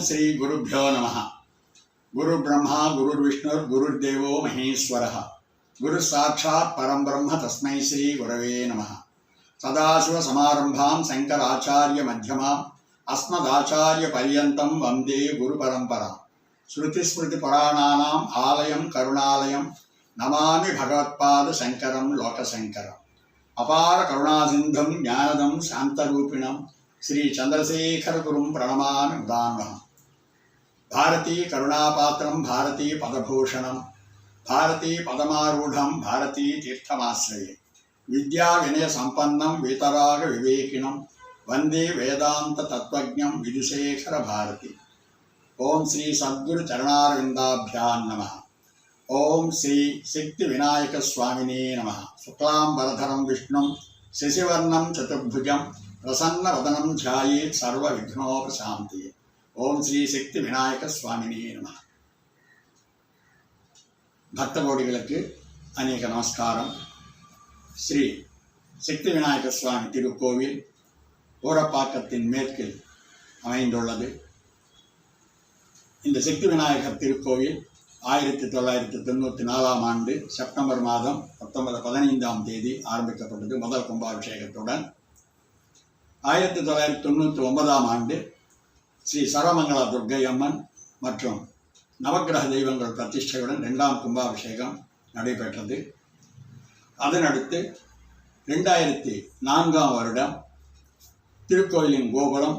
श्री गुरुभ्यो नमः। गुरु ब्रह्मा गुरुर्विष्णु गुरुर्देवो महेश्वरः। गुरु साक्षात् परं ब्रह्म तस्मै श्री गुरवे नमः। सदाशिव समारंभां शंकराचार्य मध्यमाम् अस्मदाचार्य पर्यन्तं वन्दे गुरु परंपरा। श्रुति स्मृति पुराणानाम् आलयं करुणालयं नमामि भगवत्पाद शंकरं लोकशंकरम्। अपार करुणासिन्धुं ज्ञानदं शान्तरूपिणं श्री चंद्रशेखर गुरुं प्रणमामि मुदान्वहम्। भारती करुणापात्रं भारती पदभूषणं भारती पदमारूढ़ं भारती तीर्थमाश्रये विद्या विनय संपन्नं वीतराग विवेकिनं वंदे वेदांत तत्वज्ञं विदुशेखर भारती। ओम श्री सद्गुरु चरणारविंदाभ्यां नमः। ओम श्री शक्ति विनायक स्वामिने नमः। शुक्लांबरधरं विष्णुं शशिवर्णं चतुर्भुजं प्रसन्नवदनं ध्यायेत् सर्वविघ्नोपशान्तये। ओम श्री शक्ति विनायक स्वामिने नमः। भक्तकोटिகளுக்கு अनेक நமஸ்காரம்। श्री शक्ति विनायक स्वामी திருக்கோவில் ஓரப்பாக்கத்தின் மேற்கில் அமைந்துள்ளது। இந்த சக்தி விநாயகர் திருக்கோவில் 1994 ஆண்டு செப்டம்பர் மாதம் 15ஆம் தேதி ஆரம்பிக்கப்பட்டது முதல் கும்பாபிஷேகத்துடன்। 1999ஆம் ஆண்டு ஸ்ரீ சர்வமங்களா துர்க்கை அம்மன் மற்றும் நவக்கிரக தெய்வங்கள் பிரதிஷ்டையுடன் 2ஆம் கும்பாபிஷேகம் நடைபெற்றது। அதனடுத்து 2004ஆம் வருடம் திருக்கோயிலின் கோபுரம்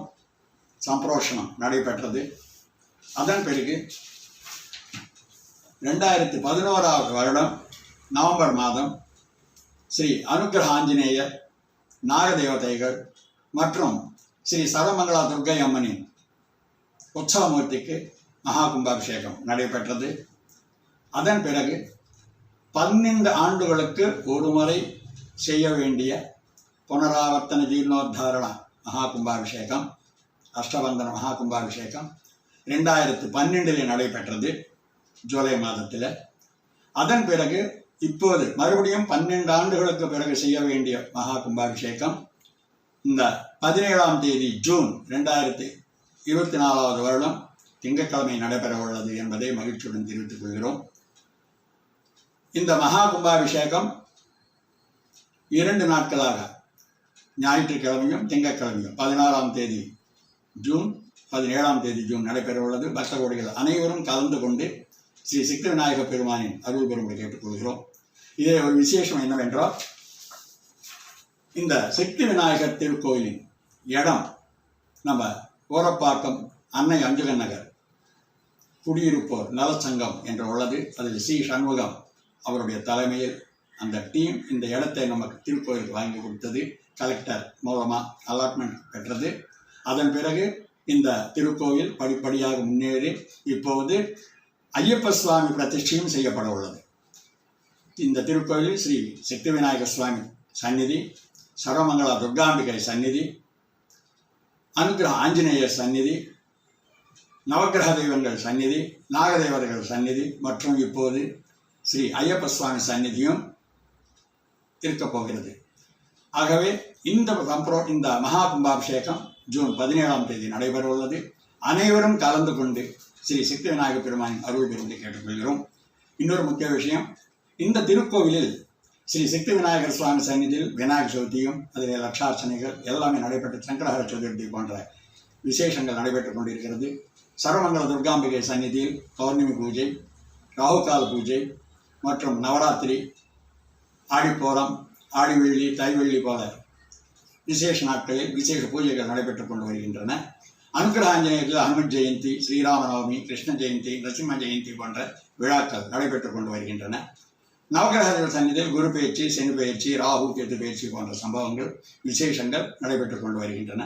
சம்பிரோஷணம் நடைபெற்றது। அதன் பிறகு 2011ஆவது வருடம் நவம்பர் மாதம் ஸ்ரீ அனுக்கிரக ஆஞ்சநேயர் நாகதேவதைகள் மற்றும் ஸ்ரீ சர்வமங்களா துர்க்கை அம்மனின் உற்சவமூர்த்திக்கு மகா கும்பாபிஷேகம் நடைபெற்றது। அதன் பிறகு 12 ஆண்டுகளுக்கு ஒரு முறை செய்ய வேண்டிய புனராவர்த்தன ஜீர்ணோத்தாரண மகா கும்பாபிஷேகம் அஷ்டபந்தன மகா கும்பாபிஷேகம் 2012 நடைபெற்றது ஜூலை மாதத்தில்। அதன் பிறகு இப்போது மறுபடியும் 12 ஆண்டுகளுக்கு பிறகு செய்ய வேண்டிய மகா கும்பாபிஷேகம் இந்த 17ஆம் தேதி ஜூன் 2024ஆவது வருடம் திங்கட்கிழமை நடைபெற உள்ளது என்பதை மகிழ்ச்சியுடன் தெரிவித்துக் கொள்கிறோம்। இந்த மகா கும்பாபிஷேகம் 2 நாட்களாக ஞாயிற்றுக்கிழமையும் திங்கட்கிழமையும் 16ஆம் தேதி ஜூன் 17ஆம் தேதி ஜூன் நடைபெற உள்ளது। பக்தகோடிகள் அனைவரும் கலந்து கொண்டு ஸ்ரீ சக்தி விநாயக பெருமானின் அருள் பெறும்படி கேட்டுக்கொள்கிறோம்। இதே ஒரு விசேஷம் என்னவென்றால் இந்த சக்தி விநாயகர் திருக்கோயிலின் இடம் நம்ம ஓரப்பாக்கம் அன்னை அஞ்சுகன் நகர் குடியிருப்போர் நலச்சங்கம் என்று உள்ளது। அதில் ஸ்ரீ சண்முகம் அவருடைய தலைமையில் அந்த டீம் இந்த இடத்தை நமக்கு திருக்கோயிலுக்கு வாங்கி கொடுத்தது। கலெக்டர் மூலமாக அலாட்மெண்ட் பெற்றது। அதன் பிறகு இந்த திருக்கோயில் படிப்படியாக முன்னேறி இப்போது ஐயப்ப சுவாமி பிரதிஷ்டையும் செய்யப்பட உள்ளது। இந்த திருக்கோயிலில் ஸ்ரீ சக்தி விநாயக சுவாமி சந்நிதி, சர்வமங்களா துர்காம்பிகை சந்நிதி, அனுக்கிரக ஆஞ்சநேயர் சந்நிதி, நவக்கிரக தெய்வங்கள் சந்நிதி, நாகதேவதைகள் சந்நிதி மற்றும் இப்போது ஸ்ரீ ஐயப்ப சுவாமி சந்நிதியும் இருக்கப் போகிறது। ஆகவே இந்த மகா கும்பாபிஷேகம் ஜூன் 17ஆம் தேதி நடைபெற உள்ளது। அனைவரும் கலந்து கொண்டு ஸ்ரீ சக்தி விநாயக பெருமானின் அருள் பெறுவதை கேட்டுக்கொள்கிறோம்। இன்னொரு முக்கிய விஷயம், இந்த திருக்கோவிலில் ஸ்ரீ சக்தி விநாயகர் சுவாமி சந்நிதியில் விநாயகர் சதுர்த்தியும் அதில் லட்சார்ச்சனைகள் எல்லாமே நடைபெற்று சங்கரஹர சதுர்த்தி போன்ற விசேஷங்கள் நடைபெற்றுக் கொண்டிருக்கிறது। சர்வமங்கள துர்காம்பிகை சந்நிதியில் பௌர்ணமி பூஜை, ராகுகால பூஜை மற்றும் நவராத்திரி, ஆடிப்போரம், ஆடிவெள்ளி, தைவெள்ளி போல விசேஷ நாட்களில் விசேஷ பூஜைகள் நடைபெற்றுக் கொண்டு வருகின்றன। அனுக்கிரக ஆஞ்சநேயத்தில் ஹனுமத் ஜெயந்தி, ஸ்ரீராமநவமி, கிருஷ்ண ஜெயந்தி, நரசிம்ம ஜெயந்தி போன்ற விழாக்கள் நடைபெற்றுக் கொண்டு வருகின்றன। நவகிரகங்கள் சந்நிதியில் குரு பயிற்சி, சனி பயிற்சி, ராகு கேது பயிற்சி போன்ற சம்பவங்கள் விசேஷங்கள் நடைபெற்றுக் கொண்டு வருகின்றன।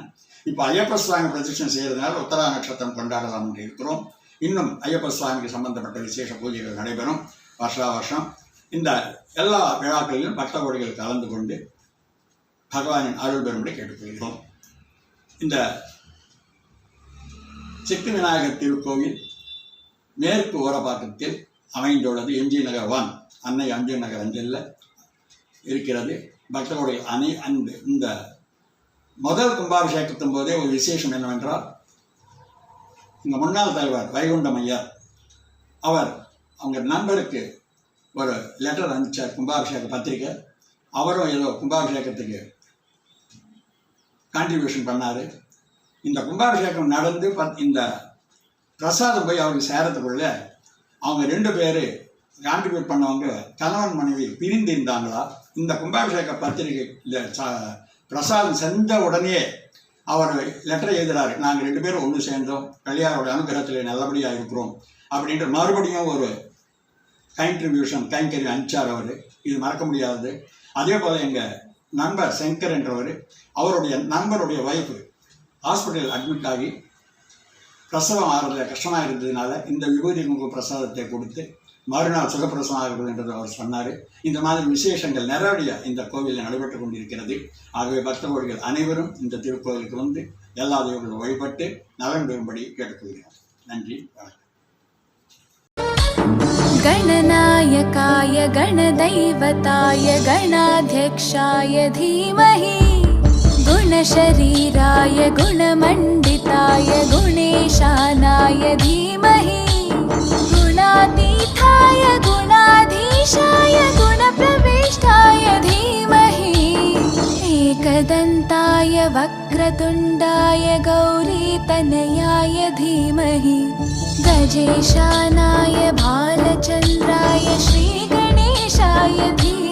இப்போ ஐயப்ப சுவாமி பிரதிஷ்டை செய்யறதுனால உத்தரா நட்சத்திரம் கொண்டாடலாம் என்று இருக்கிறோம்। இன்னும் ஐயப்ப சுவாமிக்கு சம்பந்தப்பட்ட விசேஷ பூஜைகள் நடைபெறும் வருஷா வருஷம்। இந்த எல்லா விழாக்களிலும் பக்தகோடிகள் கலந்து கொண்டு பகவானின் அருள் பெறும்படி கேட்டுக்கொள்கிறோம்। இந்த சக்தி விநாயகர் திருக்கோவில் மேற்கு ஓரப்பாக்கத்தில் அமைந்துள்ளது। எம்ஜி நகர் 1 அன்னை அஞ்சன் நகர் அஞ்சலில் இருக்கிறது। பக்தகோடிகள் இந்த முதல் கும்பாபிஷேகத்தின் போதே ஒரு விசேஷம் என்னவென்றால் இங்கே முன்னாள் தலைவர் வைகுண்டம் ஐயா அவர் அவங்க நண்பருக்கு ஒரு லெட்டர் அனுப்பிச்சார், கும்பாபிஷேக பத்திரிக்கை. அவரும் ஏதோ கும்பாபிஷேகத்துக்கு கான்ட்ரிபியூஷன் பண்ணார். இந்த கும்பாபிஷேகம் நடந்து இந்த பிரசாதம் போய் அவருக்கு சேரத்துக்குள்ள அவங்க 2 பேர் கான்ட்ரிபியூட் பண்ணவங்க கணவன் மனைவி பிரிந்து இருந்தாங்களா. இந்த கும்பாபிஷேக பத்திரிகை பிரசாதம் செஞ்ச உடனே அவர் லெட்டரை எழுதுறாரு, நாங்கள் 2 பேரும் ஒன்று சேர்ந்தோம், கல்யாணோட அனுகிரகத்தில் நல்லபடியாக இருக்கிறோம் அப்படின்ற மறுபடியும் ஒரு கைங்கறி அனுப்பிச்சார் அவர். இது மறக்க முடியாதது. அதே போல் எங்கள் நண்பர் சங்கர் என்றவர், அவருடைய நண்பருடைய ஒய்ஃபு ஹாஸ்பிட்டல் அட்மிட் ஆகி பிரசவம் ஆகிறதுல கஷ்டமாக இருந்ததுனால இந்த விபூதி குங்கும பிரசாதத்தை கொடுத்து மறுநாள் சுகப்பிரசவம் ஆகிறது என்றது அவர் சொன்னார். இந்த மாதிரி விசேஷங்கள் நிறைவடியாக இந்த கோவிலில் நடைபெற்று கொண்டிருக்கிறது. ஆகவே பக்தகோடிகள் அனைவரும் இந்த திருக்கோவிலுக்கு வந்து எல்லா தெய்வங்களும் வழிபட்டு நலன் பெறும்படி கேட்டுக்கொள்கிறோம். நன்றி, வணக்கம். गणनायकाय गणदैवताय गणाध्यक्षाय धीमहि गुणशरीराय गुणमण्डिताय गुणेशानाय धीमहि गुणातीताय गुणाधीशाय गुणप्रविष्टाय धीमहि एकदन्ताय वक्रतुण्डाय गौरीतनयाय धीमहि गजेशानाय भालचन्द्राय श्रीगणेशाय धीमहि।